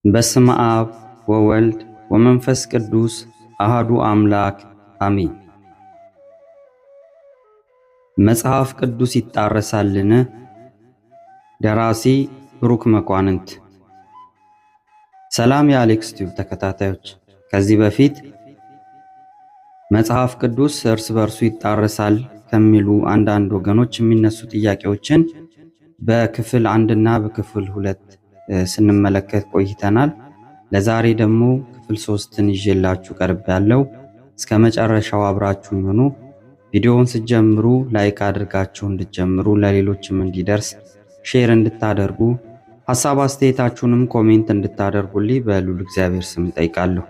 በስመ አብ ወወልድ ወመንፈስ ቅዱስ አሃዱ አምላክ አሜን። መጽሐፍ ቅዱስ ይጣረሳልን? ደራሲ ብሩክ መኳንንት። ሰላም የአሌክስ ቲዩብ ተከታታዮች፣ ከዚህ በፊት መጽሐፍ ቅዱስ እርስ በርሱ ይጣረሳል ከሚሉ አንዳንድ ወገኖች የሚነሱ ጥያቄዎችን በክፍል 1 እና በክፍል 2 ስንመለከት ቆይተናል። ለዛሬ ደግሞ ክፍል 3ን ይዤላችሁ ቀርቤያለሁ። እስከ መጨረሻው አብራችሁን ሁኑ። ቪዲዮውን ስትጀምሩ ላይክ አድርጋችሁ እንድትጀምሩ፣ ለሌሎችም እንዲደርስ ሼር እንድታደርጉ፣ ሐሳብ አስተያየታችሁንም ኮሜንት እንድታደርጉልኝ በልዑል እግዚአብሔር ስም እጠይቃለሁ።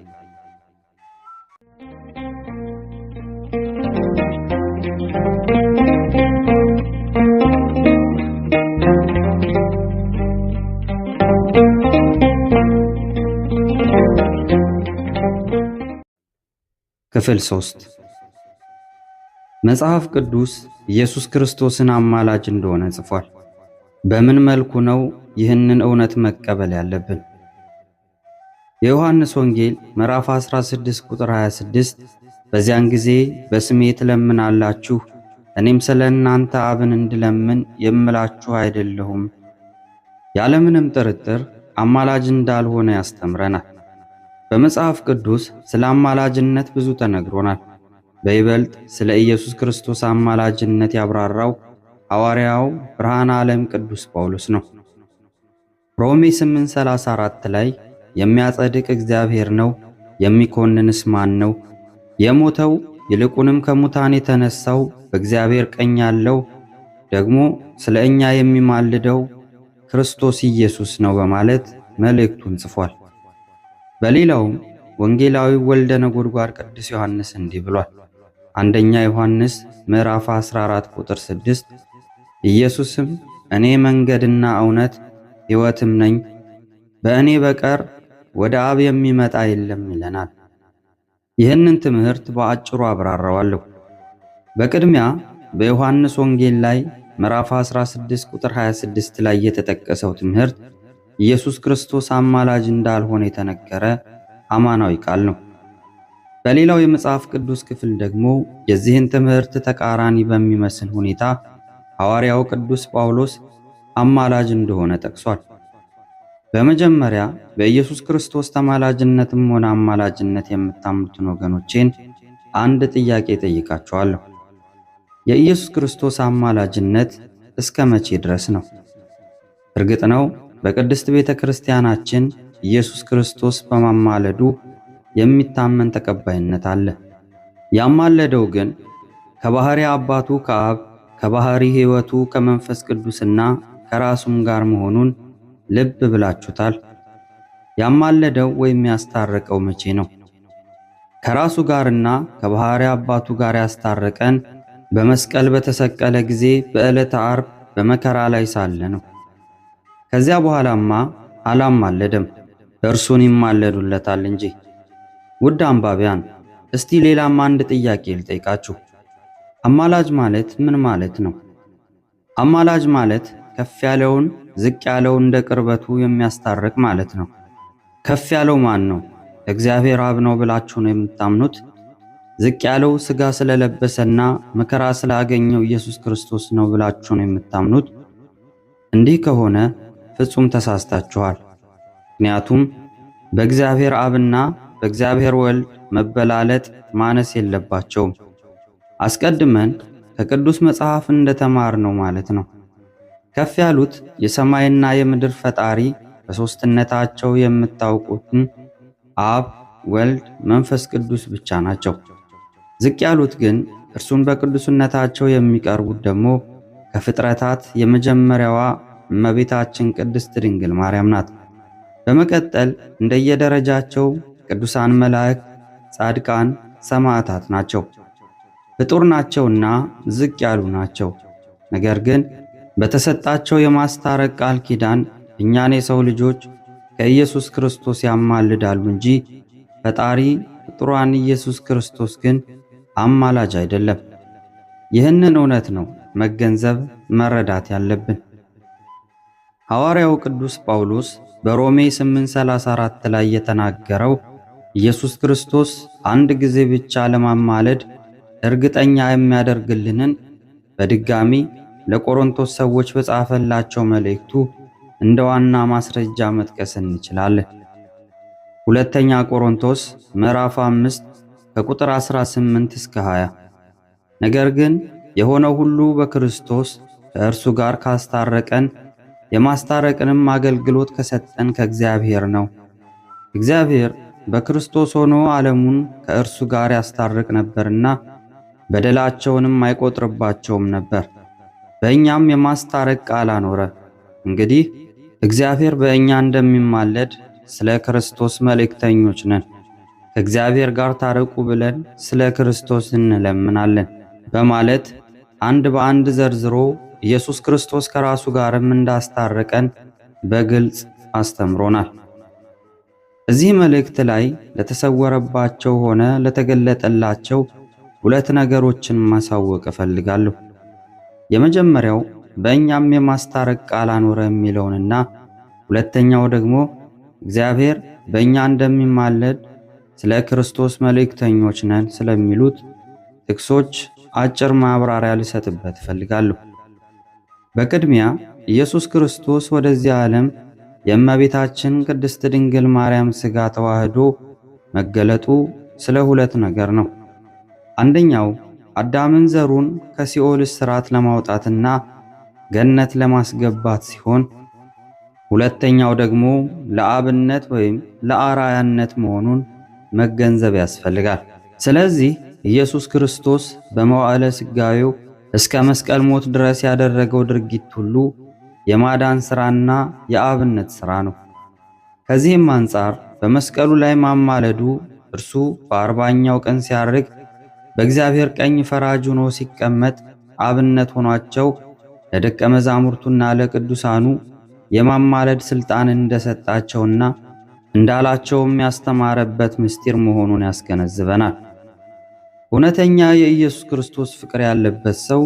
ክፍል 3 መጽሐፍ ቅዱስ ኢየሱስ ክርስቶስን አማላጅ እንደሆነ ጽፏል። በምን መልኩ ነው ይህንን እውነት መቀበል ያለብን? የዮሐንስ ወንጌል ምዕራፍ 16 ቁጥር 26 በዚያን ጊዜ በስሜ ትለምናላችሁ፣ እኔም ስለ እናንተ አብን እንድለምን የምላችሁ አይደለሁም፣ ያለምንም ጥርጥር አማላጅ እንዳልሆነ ያስተምረናል። በመጽሐፍ ቅዱስ ስለ አማላጅነት ብዙ ተነግሮናል። በይበልጥ ስለ ኢየሱስ ክርስቶስ አማላጅነት ያብራራው ሐዋርያው ብርሃነ ዓለም ቅዱስ ጳውሎስ ነው። ሮሜ 8:34 ላይ የሚያጸድቅ እግዚአብሔር ነው፣ የሚኮንንስ ማን ነው? የሞተው ይልቁንም ከሙታን የተነሳው በእግዚአብሔር ቀኝ ያለው ደግሞ ስለ እኛ የሚማልደው ክርስቶስ ኢየሱስ ነው በማለት መልእክቱን ጽፏል። በሌላውም ወንጌላዊ ወልደ ነጎድጓድ ቅዱስ ዮሐንስ እንዲህ ብሏል። አንደኛ ዮሐንስ ምዕራፍ 14 ቁጥር 6 ኢየሱስም እኔ መንገድና እውነት ሕይወትም ነኝ፣ በእኔ በቀር ወደ አብ የሚመጣ የለም ይለናል። ይህንን ትምህርት በአጭሩ አብራራዋለሁ። በቅድሚያ በዮሐንስ ወንጌል ላይ ምዕራፍ 16 ቁጥር 26 ላይ የተጠቀሰው ትምህርት ኢየሱስ ክርስቶስ አማላጅ እንዳልሆነ የተነገረ አማናዊ ቃል ነው። በሌላው የመጽሐፍ ቅዱስ ክፍል ደግሞ የዚህን ትምህርት ተቃራኒ በሚመስል ሁኔታ ሐዋርያው ቅዱስ ጳውሎስ አማላጅ እንደሆነ ጠቅሷል። በመጀመሪያ በኢየሱስ ክርስቶስ ተማላጅነትም ሆነ አማላጅነት የምታምኑትን ወገኖቼን አንድ ጥያቄ ጠይቃቸዋለሁ። የኢየሱስ ክርስቶስ አማላጅነት እስከ መቼ ድረስ ነው? እርግጥ ነው በቅድስት ቤተ ክርስቲያናችን ኢየሱስ ክርስቶስ በማማለዱ የሚታመን ተቀባይነት አለ። ያማለደው ግን ከባሕሪ አባቱ ከአብ ከባሕሪ ሕይወቱ ከመንፈስ ቅዱስና ከራሱም ጋር መሆኑን ልብ ብላችሁታል። ያማለደው ወይም ያስታረቀው መቼ ነው? ከራሱ ጋርና ከባሕሪ አባቱ ጋር ያስታረቀን በመስቀል በተሰቀለ ጊዜ በዕለተ ዓርብ በመከራ ላይ ሳለ ነው። ከዚያ በኋላማ አላማለደም፣ እርሱን ይማለዱለታል እንጂ። ውድ አንባቢያን፣ እስቲ ሌላም አንድ ጥያቄ ልጠይቃችሁ። አማላጅ ማለት ምን ማለት ነው? አማላጅ ማለት ከፍ ያለውን ዝቅ ያለው እንደ ቅርበቱ የሚያስታርቅ ማለት ነው። ከፍ ያለው ማን ነው? እግዚአብሔር አብ ነው ብላችሁ ነው የምታምኑት? ዝቅ ያለው ሥጋ ስለለበሰና መከራ ስላገኘው ኢየሱስ ክርስቶስ ነው ብላችሁ ነው የምታምኑት? እንዲህ ከሆነ ፍጹም ተሳስታችኋል። ምክንያቱም በእግዚአብሔር አብና በእግዚአብሔር ወልድ መበላለጥ ማነስ የለባቸውም። አስቀድመን ከቅዱስ መጽሐፍ እንደተማርነው ማለት ነው። ከፍ ያሉት የሰማይና የምድር ፈጣሪ በሦስትነታቸው የምታውቁትን አብ፣ ወልድ፣ መንፈስ ቅዱስ ብቻ ናቸው። ዝቅ ያሉት ግን እርሱን በቅዱስነታቸው የሚቀርቡት ደግሞ ከፍጥረታት የመጀመሪያዋ እመቤታችን ቅድስት ድንግል ማርያም ናት። በመቀጠል እንደየደረጃቸው ቅዱሳን መላእክት፣ ጻድቃን፣ ሰማዕታት ናቸው። ፍጡር ናቸውና ዝቅ ያሉ ናቸው። ነገር ግን በተሰጣቸው የማስታረቅ ቃል ኪዳን እኛን የሰው ልጆች ከኢየሱስ ክርስቶስ ያማልዳሉ እንጂ ፈጣሪ ፍጡራን ኢየሱስ ክርስቶስ ግን አማላጅ አይደለም። ይህንን እውነት ነው መገንዘብ መረዳት ያለብን። ሐዋርያው ቅዱስ ጳውሎስ በሮሜ 8:34 ላይ የተናገረው ኢየሱስ ክርስቶስ አንድ ጊዜ ብቻ ለማማለድ እርግጠኛ የሚያደርግልንን በድጋሚ ለቆሮንቶስ ሰዎች በጻፈላቸው መልእክቱ እንደ ዋና ማስረጃ መጥቀስ እንችላለን። ሁለተኛ ቆሮንቶስ ምዕራፍ 5 ከቁጥር 18 እስከ 20። ነገር ግን የሆነው ሁሉ በክርስቶስ ከእርሱ ጋር ካስታረቀን የማስታረቅንም አገልግሎት ከሰጠን ከእግዚአብሔር ነው። እግዚአብሔር በክርስቶስ ሆኖ ዓለሙን ከእርሱ ጋር ያስታርቅ ነበርና በደላቸውንም አይቆጥርባቸውም ነበር። በእኛም የማስታረቅ ቃል አኖረ። እንግዲህ እግዚአብሔር በእኛ እንደሚማለድ ስለ ክርስቶስ መልእክተኞች ነን። ከእግዚአብሔር ጋር ታረቁ ብለን ስለ ክርስቶስ እንለምናለን በማለት አንድ በአንድ ዘርዝሮ ኢየሱስ ክርስቶስ ከራሱ ጋርም እንዳስታረቀን በግልጽ አስተምሮናል። እዚህ መልእክት ላይ ለተሰወረባቸው ሆነ ለተገለጠላቸው ሁለት ነገሮችን ማሳወቅ እፈልጋለሁ። የመጀመሪያው በእኛም የማስታረቅ ቃል አኖረ የሚለውንና ሁለተኛው ደግሞ እግዚአብሔር በእኛ እንደሚማለድ ስለ ክርስቶስ መልእክተኞች ነን ስለሚሉት ጥቅሶች አጭር ማብራሪያ ልሰጥበት እፈልጋለሁ። በቅድሚያ ኢየሱስ ክርስቶስ ወደዚህ ዓለም የእመቤታችን ቅድስት ድንግል ማርያም ሥጋ ተዋህዶ መገለጡ ስለ ሁለት ነገር ነው። አንደኛው አዳምን ዘሩን ከሲኦል እስራት ለማውጣትና ገነት ለማስገባት ሲሆን፣ ሁለተኛው ደግሞ ለአብነት ወይም ለአራያነት መሆኑን መገንዘብ ያስፈልጋል። ስለዚህ ኢየሱስ ክርስቶስ በመዋዕለ ሥጋዌው እስከ መስቀል ሞት ድረስ ያደረገው ድርጊት ሁሉ የማዳን ሥራና የአብነት ሥራ ነው። ከዚህም አንጻር በመስቀሉ ላይ ማማለዱ እርሱ በ40ኛው ቀን ሲያርግ በእግዚአብሔር ቀኝ ፈራጅ ሆኖ ሲቀመጥ አብነት ሆኗቸው ለደቀ መዛሙርቱና ለቅዱሳኑ የማማለድ ሥልጣን እንደሰጣቸውና እንዳላቸውም ያስተማረበት ምስጢር መሆኑን ያስገነዝበናል። እውነተኛ የኢየሱስ ክርስቶስ ፍቅር ያለበት ሰው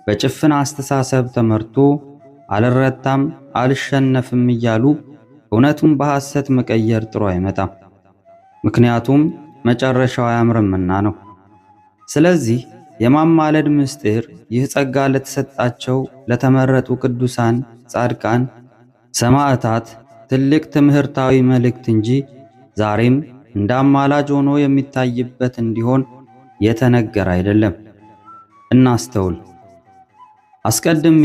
በጭፍን አስተሳሰብ ተመርቶ አልረታም አልሸነፍም እያሉ እውነቱን በሐሰት መቀየር ጥሩ አይመጣም። ምክንያቱም መጨረሻው አያምርምና ነው። ስለዚህ የማማለድ ምስጢር ይህ ጸጋ ለተሰጣቸው ለተመረጡ ቅዱሳን፣ ጻድቃን፣ ሰማዕታት ትልቅ ትምህርታዊ መልእክት እንጂ ዛሬም እንደ አማላጅ ሆኖ የሚታይበት እንዲሆን የተነገረ አይደለም። እናስተውል። አስቀድሜ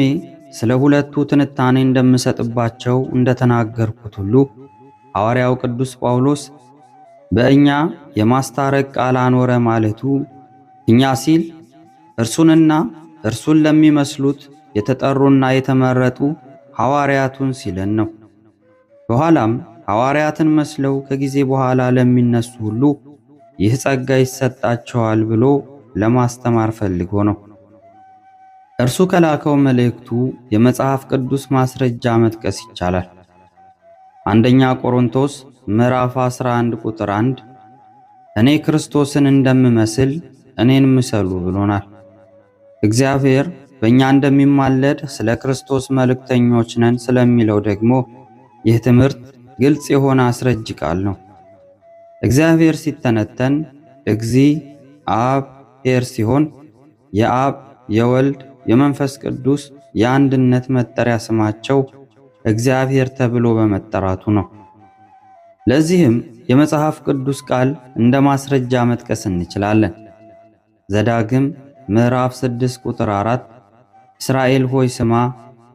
ስለ ሁለቱ ትንታኔ እንደምሰጥባቸው እንደተናገርኩት ሁሉ ሐዋርያው ቅዱስ ጳውሎስ በእኛ የማስታረቅ ቃል አኖረ ማለቱ እኛ ሲል እርሱንና እርሱን ለሚመስሉት የተጠሩና የተመረጡ ሐዋርያቱን ሲለን ነው። በኋላም ሐዋርያትን መስለው ከጊዜ በኋላ ለሚነሱ ሁሉ ይህ ጸጋ ይሰጣቸዋል ብሎ ለማስተማር ፈልጎ ነው። እርሱ ከላከው መልእክቱ የመጽሐፍ ቅዱስ ማስረጃ መጥቀስ ይቻላል። አንደኛ ቆሮንቶስ ምዕራፍ 11 ቁጥር 1 እኔ ክርስቶስን እንደምመስል እኔን ምሰሉ ብሎናል። እግዚአብሔር በእኛ እንደሚማለድ ስለ ክርስቶስ መልእክተኞች ነን ስለሚለው ደግሞ ይህ ትምህርት ግልጽ የሆነ አስረጅ ቃል ነው። እግዚአብሔር ሲተነተን እግዚ አብ ኄር ሲሆን የአብ የወልድ የመንፈስ ቅዱስ የአንድነት መጠሪያ ስማቸው እግዚአብሔር ተብሎ በመጠራቱ ነው። ለዚህም የመጽሐፍ ቅዱስ ቃል እንደ ማስረጃ መጥቀስ እንችላለን። ዘዳግም ምዕራፍ 6 ቁጥር 4 እስራኤል ሆይ ስማ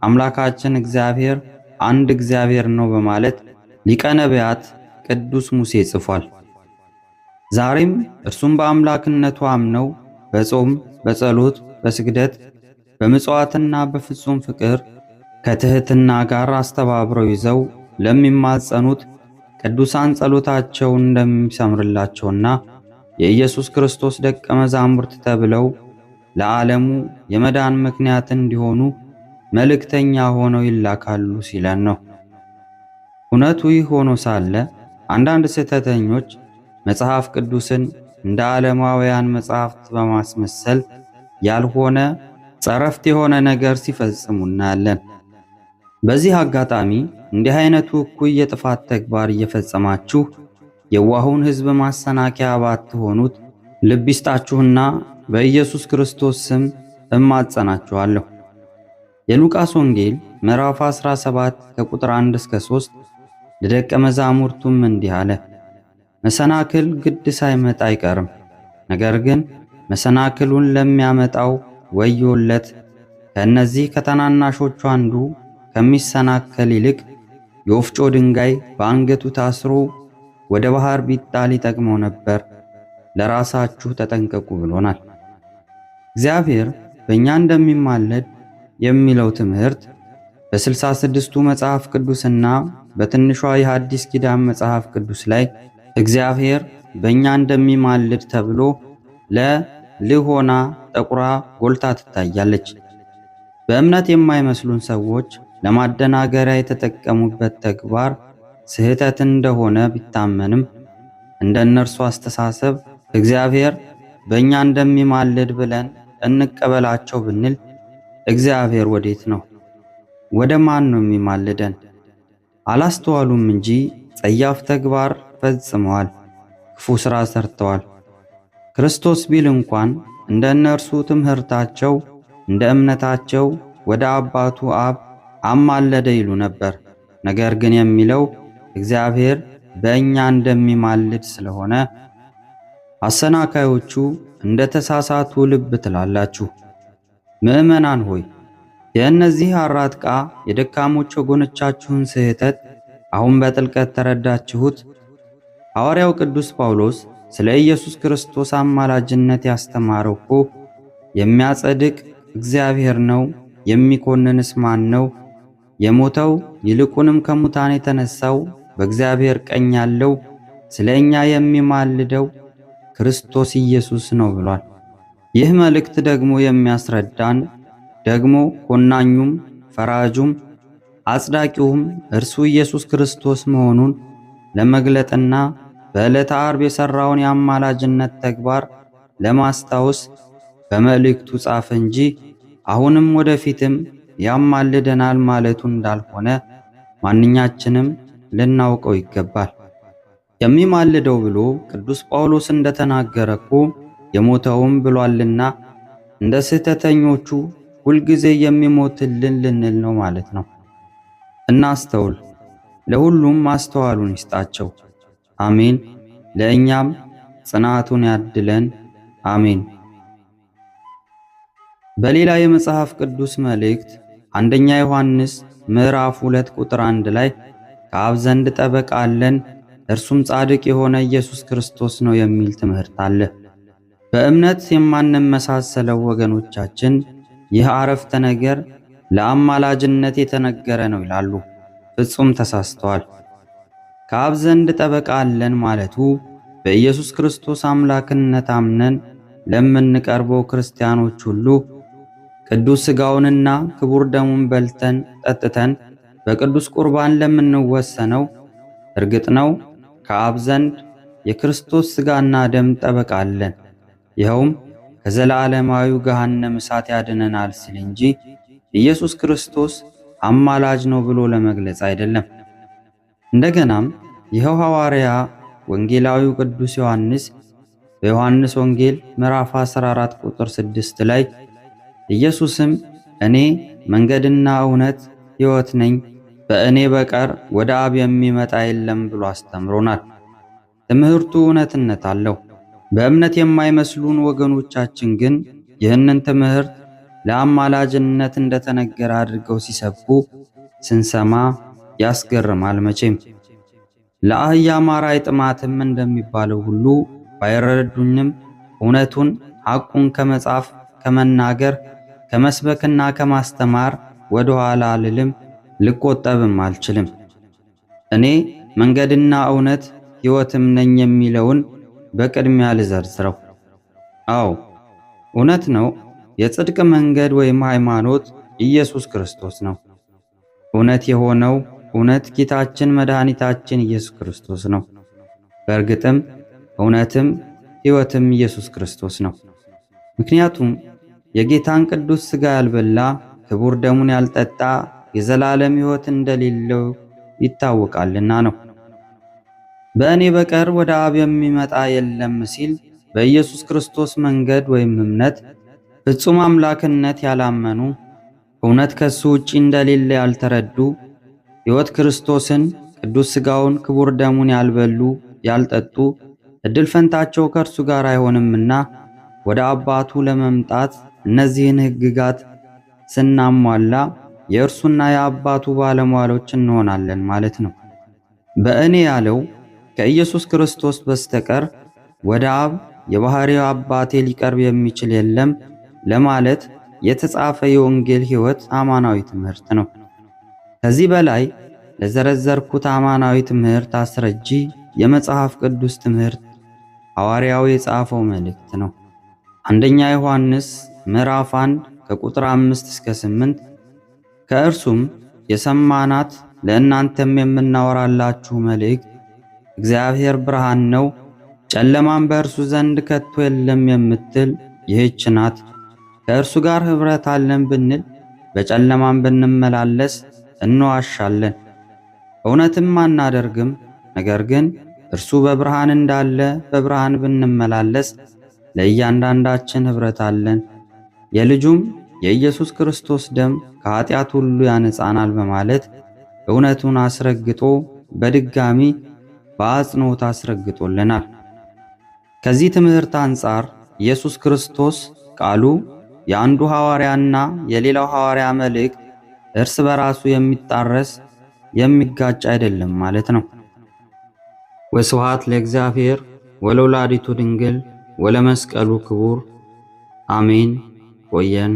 አምላካችን እግዚአብሔር አንድ እግዚአብሔር ነው በማለት ሊቀ ነቢያት ቅዱስ ሙሴ ጽፏል። ዛሬም እርሱም በአምላክነቱ አምነው በጾም በጸሎት በስግደት በምጽዋትና በፍጹም ፍቅር ከትህትና ጋር አስተባብረው ይዘው ለሚማጸኑት ቅዱሳን ጸሎታቸው እንደሚሰምርላቸውና የኢየሱስ ክርስቶስ ደቀ መዛሙርት ተብለው ለዓለሙ የመዳን ምክንያት እንዲሆኑ መልእክተኛ ሆነው ይላካሉ ሲለን ነው። እውነቱ ይህ ሆኖ ሳለ አንዳንድ ስህተተኞች መጽሐፍ ቅዱስን እንደ ዓለማውያን መጽሐፍት በማስመሰል ያልሆነ ጸረፍት የሆነ ነገር ሲፈጽሙ እናያለን። በዚህ አጋጣሚ እንዲህ አይነቱ እኩይ የጥፋት ተግባር እየፈጸማችሁ የዋሁን ሕዝብ ማሰናከያ ባትሆኑት ልብ ይስጣችሁና በኢየሱስ ክርስቶስ ስም እማጸናችኋለሁ። የሉቃስ ወንጌል ምዕራፍ 17 ከቁጥር 1 እስከ 3 ለደቀ መዛሙርቱም እንዲህ አለ። መሰናክል ግድ ሳይመጣ አይቀርም። ነገር ግን መሰናክሉን ለሚያመጣው ወዮለት። ከእነዚህ ከታናናሾቹ አንዱ ከሚሰናከል ይልቅ የወፍጮ ድንጋይ በአንገቱ ታስሮ ወደ ባህር ቢጣል ይጠቅመው ነበር። ለራሳችሁ ተጠንቀቁ ብሎናል። እግዚአብሔር በእኛ እንደሚማለድ የሚለው ትምህርት በ66ቱ መጽሐፍ ቅዱስና በትንሿ የሐዲስ ኪዳን መጽሐፍ ቅዱስ ላይ እግዚአብሔር በእኛ እንደሚማልድ ተብሎ ለልሆና ጠቁራ ጎልታ ትታያለች። በእምነት የማይመስሉን ሰዎች ለማደናገሪያ የተጠቀሙበት ተግባር ስህተት እንደሆነ ቢታመንም እንደ እነርሱ አስተሳሰብ እግዚአብሔር በእኛ እንደሚማልድ ብለን እንቀበላቸው ብንል እግዚአብሔር ወዴት ነው? ወደ ማን ነው የሚማልደን? አላስተዋሉም እንጂ ጸያፍ ተግባር ፈጽመዋል፣ ክፉ ሥራ ሰርተዋል። ክርስቶስ ቢል እንኳን እንደ እነርሱ ትምህርታቸው እንደ እምነታቸው ወደ አባቱ አብ አማለደ ይሉ ነበር። ነገር ግን የሚለው እግዚአብሔር በእኛ እንደሚማልድ ስለሆነ አሰናካዮቹ እንደ ተሳሳቱ ልብ ትላላችሁ። ምዕመናን ሆይ የእነዚህ አራጥቃ የደካሞች ወገኖቻችሁን ስህተት አሁን በጥልቀት ተረዳችሁት? ሐዋርያው ቅዱስ ጳውሎስ ስለ ኢየሱስ ክርስቶስ አማላጅነት ያስተማረው እኮ የሚያጸድቅ እግዚአብሔር ነው፣ የሚኮንንስ ማን ነው? የሞተው ይልቁንም ከሙታን የተነሳው በእግዚአብሔር ቀኝ ያለው ስለ እኛ የሚማልደው ክርስቶስ ኢየሱስ ነው ብሏል። ይህ መልእክት ደግሞ የሚያስረዳን ደግሞ ኮናኙም ፈራጁም አጽዳቂውም እርሱ ኢየሱስ ክርስቶስ መሆኑን ለመግለጥና በዕለተ ዓርብ የሠራውን የአማላጅነት ተግባር ለማስታወስ በመልእክቱ ጻፈ እንጂ አሁንም ወደፊትም ያማልደናል ማለቱ እንዳልሆነ ማንኛችንም ልናውቀው ይገባል። የሚማልደው ብሎ ቅዱስ ጳውሎስ እንደተናገረ እኮ የሞተውም ብሏልና እንደ ስህተተኞቹ ሁልጊዜ የሚሞትልን ልንል ነው ማለት ነው። እናስተውል። ለሁሉም ማስተዋሉን ይስጣቸው። አሜን። ለእኛም ጽናቱን ያድለን። አሜን። በሌላ የመጽሐፍ ቅዱስ መልእክት አንደኛ ዮሐንስ ምዕራፍ 2 ቁጥር 1 ላይ ከአብ ዘንድ ጠበቃ አለን፣ እርሱም ጻድቅ የሆነ ኢየሱስ ክርስቶስ ነው የሚል ትምህርት አለ። በእምነት የማንመሳሰለው ወገኖቻችን ይህ አረፍተ ነገር ለአማላጅነት የተነገረ ነው ይላሉ። ፍጹም ተሳስተዋል። ከአብ ዘንድ ጠበቃ አለን ማለቱ በኢየሱስ ክርስቶስ አምላክነት አምነን ለምንቀርበው ክርስቲያኖች ሁሉ ቅዱስ ሥጋውንና ክቡር ደሙን በልተን ጠጥተን በቅዱስ ቁርባን ለምንወሰነው እርግጥ ነው ከአብ ዘንድ የክርስቶስ ሥጋና ደም ጠበቃ አለን፣ ይኸውም ከዘላለማዊው ገሃነም እሳት ያድነናል ሲል እንጂ ኢየሱስ ክርስቶስ አማላጅ ነው ብሎ ለመግለጽ አይደለም። እንደገናም ይኸው ሐዋርያ ወንጌላዊው ቅዱስ ዮሐንስ በዮሐንስ ወንጌል ምዕራፍ 14 ቁጥር 6 ላይ ኢየሱስም እኔ መንገድና እውነት ሕይወት ነኝ፣ በእኔ በቀር ወደ አብ የሚመጣ የለም ብሎ አስተምሮናል። ትምህርቱ እውነትነት አለው። በእምነት የማይመስሉን ወገኖቻችን ግን ይህንን ትምህርት ለአማላጅነት እንደተነገረ አድርገው ሲሰብኩ ስንሰማ ያስገርማል። መቼም ለአህያ ማር አይጥማትም እንደሚባለው ሁሉ ባይረዱኝም እውነቱን ሐቁን ከመጻፍ ከመናገር ከመስበክና ከማስተማር ወደ ኋላ አልልም፣ ልቆጠብም አልችልም። እኔ መንገድና እውነት ሕይወትም ነኝ የሚለውን በቅድሚያ ልዘርዝረው። አዎ እውነት ነው። የጽድቅ መንገድ ወይም ሃይማኖት ኢየሱስ ክርስቶስ ነው። እውነት የሆነው እውነት ጌታችን መድኃኒታችን ኢየሱስ ክርስቶስ ነው። በእርግጥም እውነትም ሕይወትም ኢየሱስ ክርስቶስ ነው። ምክንያቱም የጌታን ቅዱስ ሥጋ ያልበላ ክቡር ደሙን ያልጠጣ የዘላለም ሕይወት እንደሌለው ይታወቃልና ነው። በእኔ በቀር ወደ አብ የሚመጣ የለም ሲል በኢየሱስ ክርስቶስ መንገድ ወይም እምነት ፍጹም አምላክነት ያላመኑ፣ እውነት ከሱ ውጪ እንደሌለ ያልተረዱ፣ ሕይወት ክርስቶስን ቅዱስ ሥጋውን ክቡር ደሙን ያልበሉ ያልጠጡ እድል ፈንታቸው ከእርሱ ጋር አይሆንምና ወደ አባቱ ለመምጣት እነዚህን ሕግጋት ስናሟላ የእርሱና የአባቱ ባለሟሎች እንሆናለን ማለት ነው። በእኔ ያለው ከኢየሱስ ክርስቶስ በስተቀር ወደ አብ የባሕርይ አባቴ ሊቀርብ የሚችል የለም ለማለት የተጻፈ የወንጌል ሕይወት አማናዊ ትምህርት ነው። ከዚህ በላይ ለዘረዘርኩት አማናዊ ትምህርት አስረጂ የመጽሐፍ ቅዱስ ትምህርት ሐዋርያው የጻፈው መልእክት ነው። አንደኛ ዮሐንስ ምዕራፍ 1 ከቁጥር 5 እስከ 8 ከእርሱም የሰማናት ለእናንተም የምናወራላችሁ መልእክት እግዚአብሔር ብርሃን ነው፣ ጨለማም በእርሱ ዘንድ ከቶ የለም የምትል ይህች ናት። ከእርሱ ጋር ኅብረት አለን ብንል በጨለማም ብንመላለስ እንዋሻለን፣ እውነትም አናደርግም። ነገር ግን እርሱ በብርሃን እንዳለ በብርሃን ብንመላለስ ለእያንዳንዳችን ኅብረት አለን። የልጁም የኢየሱስ ክርስቶስ ደም ከኃጢአት ሁሉ ያነጻናል በማለት እውነቱን አስረግጦ በድጋሚ በአጽንኦት አስረግጦልናል። ከዚህ ትምህርት አንጻር ኢየሱስ ክርስቶስ ቃሉ የአንዱ ሐዋርያና የሌላው ሐዋርያ መልእክት እርስ በራሱ የሚጣረስ የሚጋጭ አይደለም ማለት ነው። ወስብሐት ለእግዚአብሔር ወለወላዲቱ ድንግል ወለመስቀሉ ክቡር አሜን። ቆየን።